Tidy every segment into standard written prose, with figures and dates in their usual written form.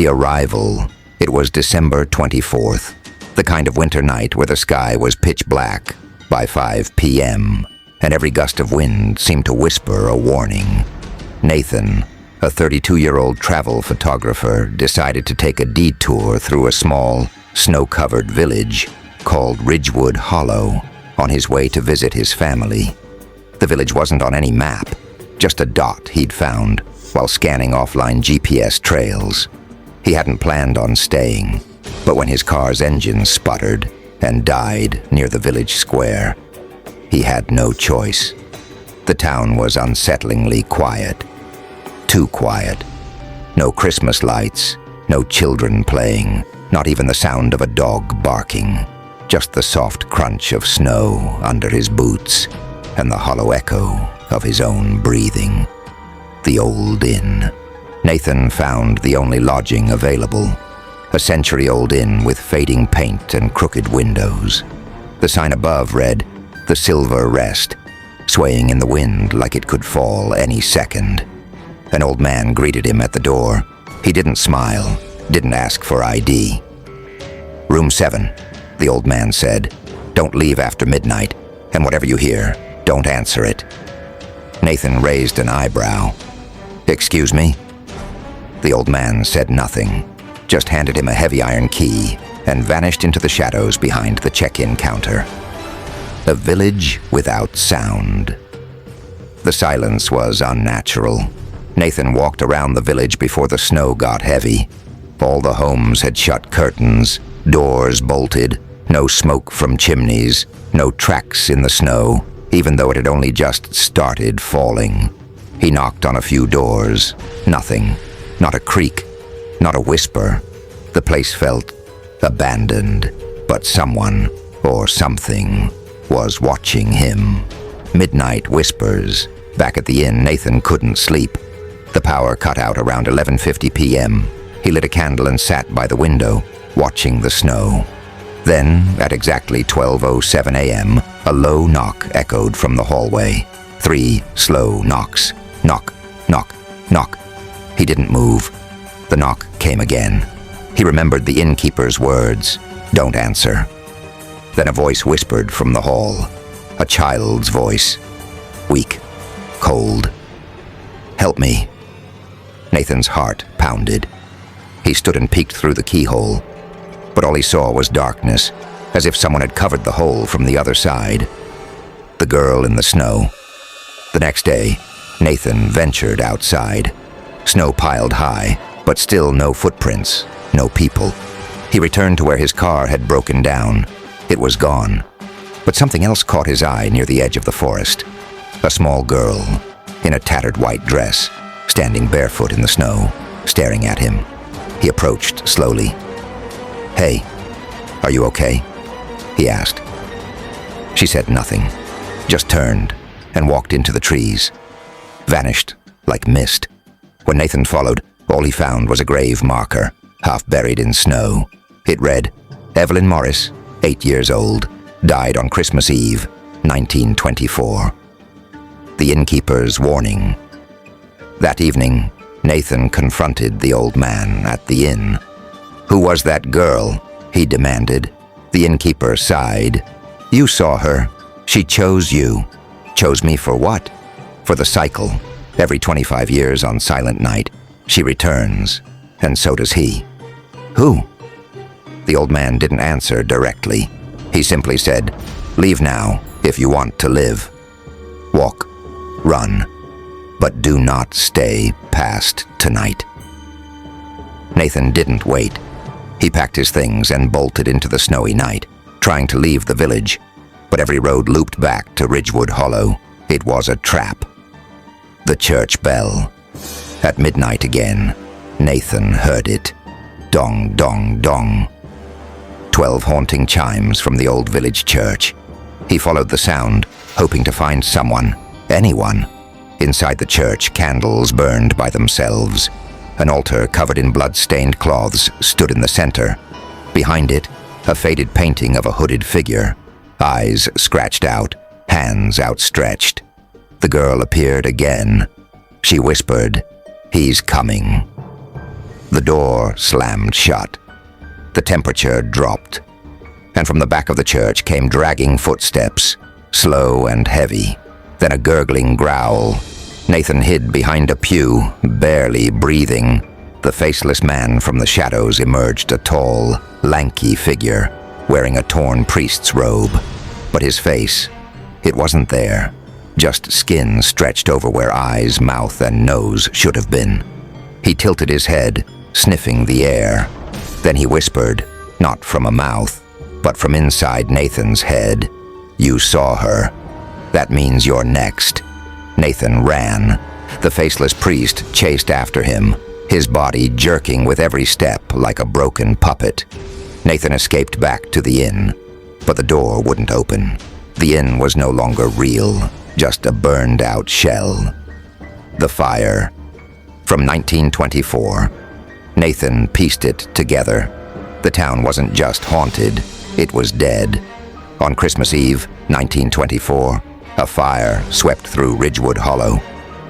The arrival. It was December 24th, the kind of winter night where the sky was pitch black by 5 p.m., and every gust of wind seemed to whisper a warning. Nathan, a 32-year-old travel photographer, decided to take a detour through a small, snow-covered village called Ridgewood Hollow on his way to visit his family. The village wasn't on any map, just a dot he'd found while scanning offline GPS trails. He hadn't planned on staying, but when his car's engine sputtered and died near the village square, he had no choice. The town was unsettlingly quiet. Too quiet. No Christmas lights, no children playing, not even the sound of a dog barking. Just the soft crunch of snow under his boots and the hollow echo of his own breathing. The old inn. Nathan found the only lodging available. A century-old inn with fading paint and crooked windows. The sign above read, "The Silver Rest," swaying in the wind like it could fall any second. An old man greeted him at the door. He didn't smile, didn't ask for ID. "Room 7, the old man said. "Don't leave after midnight, and whatever you hear, don't answer it." Nathan raised an eyebrow. "Excuse me?" The old man said nothing, just handed him a heavy iron key and vanished into the shadows behind the check-in counter. A village without sound. The silence was unnatural. Nathan walked around the village before the snow got heavy. All the homes had shut curtains, doors bolted, no smoke from chimneys, no tracks in the snow, even though it had only just started falling. He knocked on a few doors. Nothing. Not a creak. Not a whisper. The place felt abandoned, but someone, or something, was watching him. Midnight whispers. Back at the inn, Nathan couldn't sleep. The power cut out around 11:50 p.m. He lit a candle and sat by the window, watching the snow. Then, at exactly 12:07 a.m., a low knock echoed from the hallway. 3 slow knocks. Knock, knock, knock. He didn't move. The knock came again. He remembered the innkeeper's words, "Don't answer." Then a voice whispered from the hall. A child's voice. Weak. Cold. "Help me." Nathan's heart pounded. He stood and peeked through the keyhole, but all he saw was darkness, as if someone had covered the hole from the other side. The girl in the snow. The next day, Nathan ventured outside. Snow piled high, but still no footprints, no people. He returned to where his car had broken down. It was gone. But something else caught his eye near the edge of the forest. A small girl, in a tattered white dress, standing barefoot in the snow, staring at him. He approached slowly. "Hey, are you okay?" he asked. She said nothing, just turned and walked into the trees. Vanished like mist. When Nathan followed, all he found was a grave marker, half buried in snow. It read, "Evelyn Morris, 8 years old, died on Christmas Eve, 1924. The innkeeper's warning. That evening, Nathan confronted the old man at the inn. "Who was that girl?" he demanded. The innkeeper sighed. "You saw her. She chose you." "Chose me for what?" "For the cycle. Every 25 years on Silent Night, she returns, and so does he." "Who?" The old man didn't answer directly. He simply said, "Leave now if you want to live. Walk, run, but do not stay past tonight." Nathan didn't wait. He packed his things and bolted into the snowy night, trying to leave the village, but every road looped back to Ridgewood Hollow. It was a trap. The church bell. At midnight again, Nathan heard it. Dong, dong, dong. 12 haunting chimes from the old village church. He followed the sound, hoping to find someone, anyone. Inside the church, candles burned by themselves. An altar covered in blood-stained cloths stood in the center. Behind it, a faded painting of a hooded figure, eyes scratched out, hands outstretched. The girl appeared again. She whispered, "He's coming." The door slammed shut. The temperature dropped, and from the back of the church came dragging footsteps, slow and heavy, then a gurgling growl. Nathan hid behind a pew, barely breathing. The faceless man from the shadows emerged, a tall, lanky figure, wearing a torn priest's robe. But his face, it wasn't there. Just skin stretched over where eyes, mouth, and nose should have been. He tilted his head, sniffing the air. Then he whispered, not from a mouth, but from inside Nathan's head, "You saw her. That means you're next." Nathan ran. The faceless priest chased after him, his body jerking with every step like a broken puppet. Nathan escaped back to the inn, but the door wouldn't open. The inn was no longer real, just a burned-out shell. The fire. From 1924. Nathan pieced it together. The town wasn't just haunted, it was dead. On Christmas Eve, 1924, a fire swept through Ridgewood Hollow.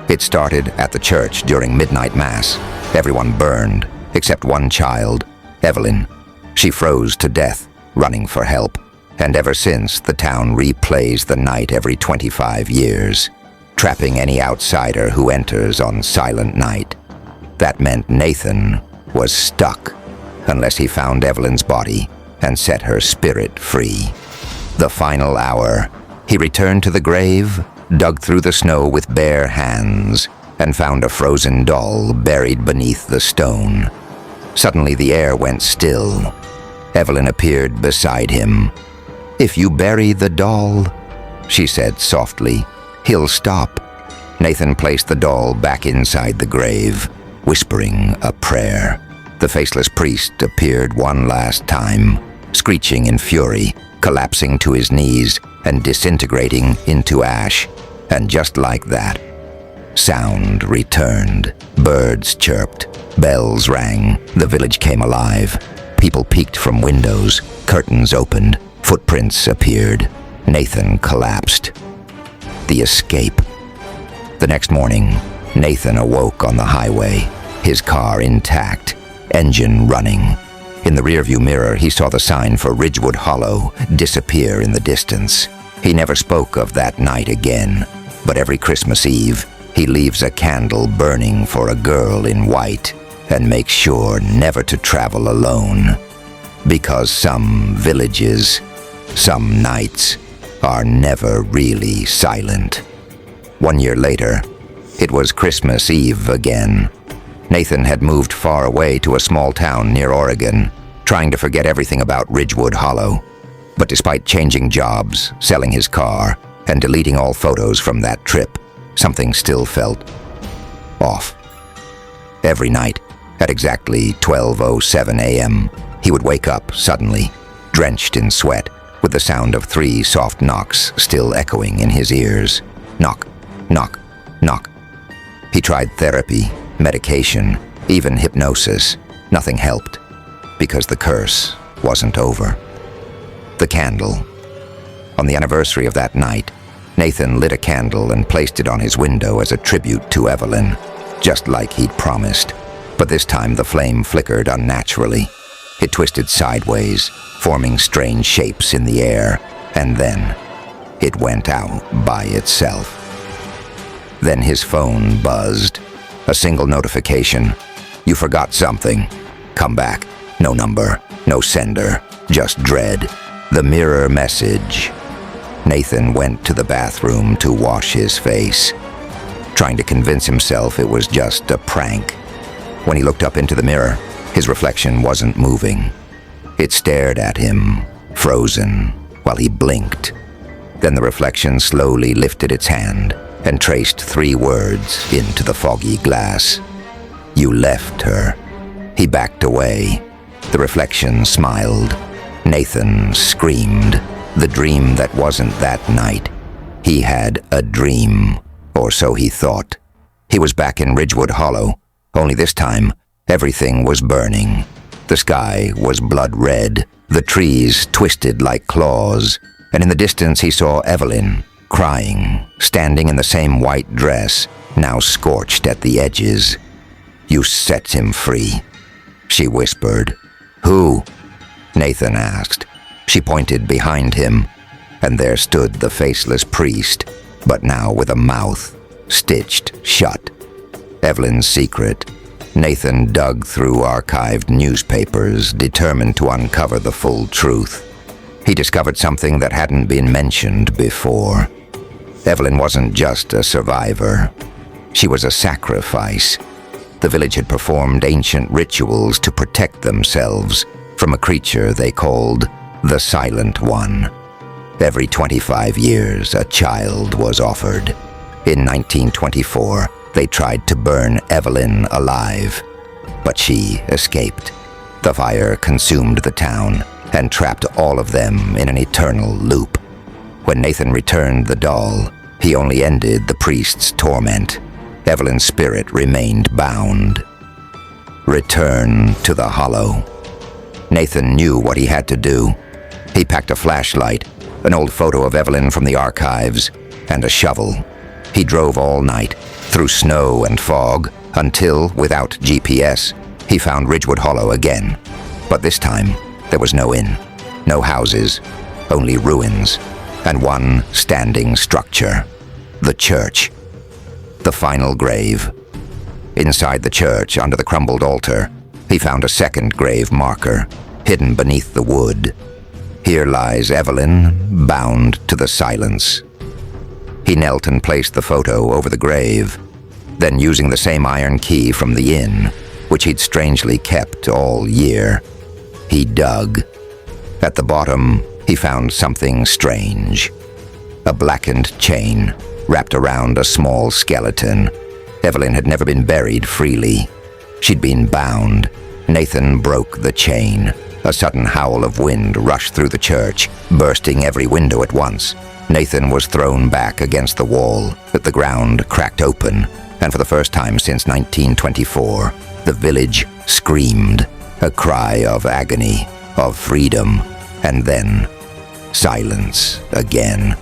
It started at the church during midnight mass. Everyone burned, except one child, Evelyn. She froze to death, running for help. And ever since, the town replays the night every 25 years, trapping any outsider who enters on Silent Night. That meant Nathan was stuck, unless he found Evelyn's body and set her spirit free. The final hour, he returned to the grave, dug through the snow with bare hands, and found a frozen doll buried beneath the stone. Suddenly the air went still. Evelyn appeared beside him. "If you bury the doll," she said softly, "he'll stop." Nathan placed the doll back inside the grave, whispering a prayer. The faceless priest appeared one last time, screeching in fury, collapsing to his knees and disintegrating into ash. And just like that, sound returned. Birds chirped, bells rang, the village came alive. People peeked from windows, curtains opened, footprints appeared. Nathan collapsed. The escape. The next morning, Nathan awoke on the highway, his car intact, engine running. In the rearview mirror, he saw the sign for Ridgewood Hollow disappear in the distance. He never spoke of that night again, but every Christmas Eve, he leaves a candle burning for a girl in white and makes sure never to travel alone. Because some villages, some nights, are never really silent. 1 year later, it was Christmas Eve again. Nathan had moved far away to a small town near Oregon, trying to forget everything about Ridgewood Hollow. But despite changing jobs, selling his car, and deleting all photos from that trip, something still felt off. Every night, at exactly 12:07 a.m., he would wake up suddenly, drenched in sweat, with the sound of 3 soft knocks still echoing in his ears. Knock, knock, knock. He tried therapy, medication, even hypnosis. Nothing helped, because the curse wasn't over. The candle. On the anniversary of that night, Nathan lit a candle and placed it on his window as a tribute to Evelyn, just like he'd promised. But this time the flame flickered unnaturally. It twisted sideways, forming strange shapes in the air, and then it went out by itself. Then his phone buzzed. A single notification. "You forgot something. Come back." No number, no sender, just dread. The mirror message. Nathan went to the bathroom to wash his face, trying to convince himself it was just a prank. When he looked up into the mirror, his reflection wasn't moving. It stared at him, frozen, while he blinked. Then the reflection slowly lifted its hand and traced 3 words into the foggy glass. "You left her." He backed away. The reflection smiled. Nathan screamed. The dream that wasn't that night. He had a dream, or so he thought. He was back in Ridgewood Hollow, only this time, everything was burning. The sky was blood red, the trees twisted like claws, and in the distance he saw Evelyn, crying, standing in the same white dress, now scorched at the edges. "You set him free. she whispered. "Who?" Nathan asked. She pointed behind him, and there stood the faceless priest, but now with a mouth stitched shut. Evelyn's secret. Nathan dug through archived newspapers, determined to uncover the full truth. He discovered something that hadn't been mentioned before. Evelyn wasn't just a survivor. She was a sacrifice. The village had performed ancient rituals to protect themselves from a creature they called the Silent One. Every 25 years, a child was offered. In 1924, they tried to burn Evelyn alive, but she escaped. The fire consumed the town and trapped all of them in an eternal loop. When Nathan returned the doll, he only ended the priest's torment. Evelyn's spirit remained bound. Return to the Hollow. Nathan knew what he had to do. He packed a flashlight, an old photo of Evelyn from the archives, and a shovel. He drove all night, through snow and fog, until, without GPS, he found Ridgewood Hollow again. But this time, there was no inn, no houses, only ruins, and one standing structure: the church. The final grave. Inside the church, under the crumbled altar, he found a second grave marker, hidden beneath the wood. Here lies Evelyn, bound to the silence. He knelt and placed the photo over the grave. Then, using the same iron key from the inn, which he'd strangely kept all year, he dug. At the bottom, he found something strange. A blackened chain wrapped around a small skeleton. Evelyn had never been buried freely. She'd been bound. Nathan broke the chain. A sudden howl of wind rushed through the church, bursting every window at once. Nathan was thrown back against the wall. The ground cracked open, and for the first time since 1924, the village screamed, a cry of agony, of freedom, and then silence again.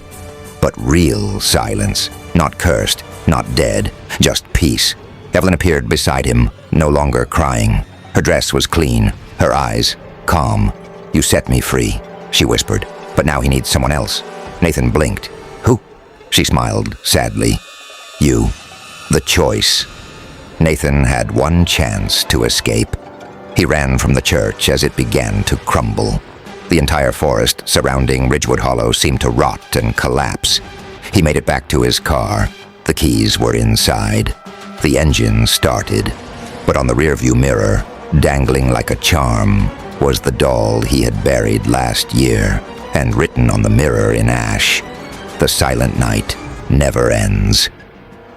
But real silence, not cursed, not dead, just peace. Evelyn appeared beside him, no longer crying. Her dress was clean, her eyes calm. "You set me free," she whispered, "but now he needs someone else." Nathan blinked. "Who?" She smiled sadly. "You. The choice." Nathan had one chance to escape. He ran from the church as it began to crumble. The entire forest surrounding Ridgewood Hollow seemed to rot and collapse. He made it back to his car. The keys were inside. The engine started. But on the rearview mirror, dangling like a charm, was the doll he had buried last year, and written on the mirror in ash, "The silent night never ends."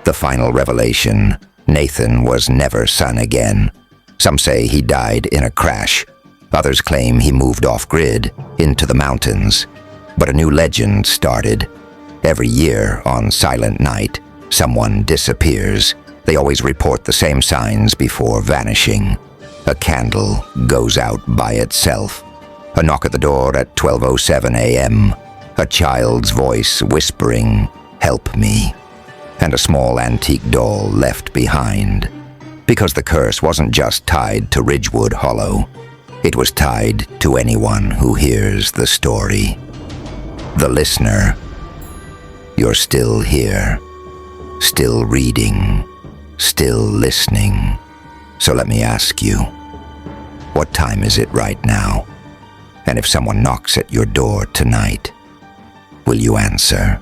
The final revelation: Nathan was never seen again. Some say he died in a crash. Others claim he moved off-grid, into the mountains. But a new legend started. Every year, on Silent Night, someone disappears. They always report the same signs before vanishing. A candle goes out by itself. A knock at the door at 12:07 a.m. A child's voice whispering, "Help me." And a small antique doll left behind. Because the curse wasn't just tied to Ridgewood Hollow. It was tied to anyone who hears the story. The listener. You're still here. Still reading. Still listening. So let me ask you, what time is it right now? And if someone knocks at your door tonight, will you answer?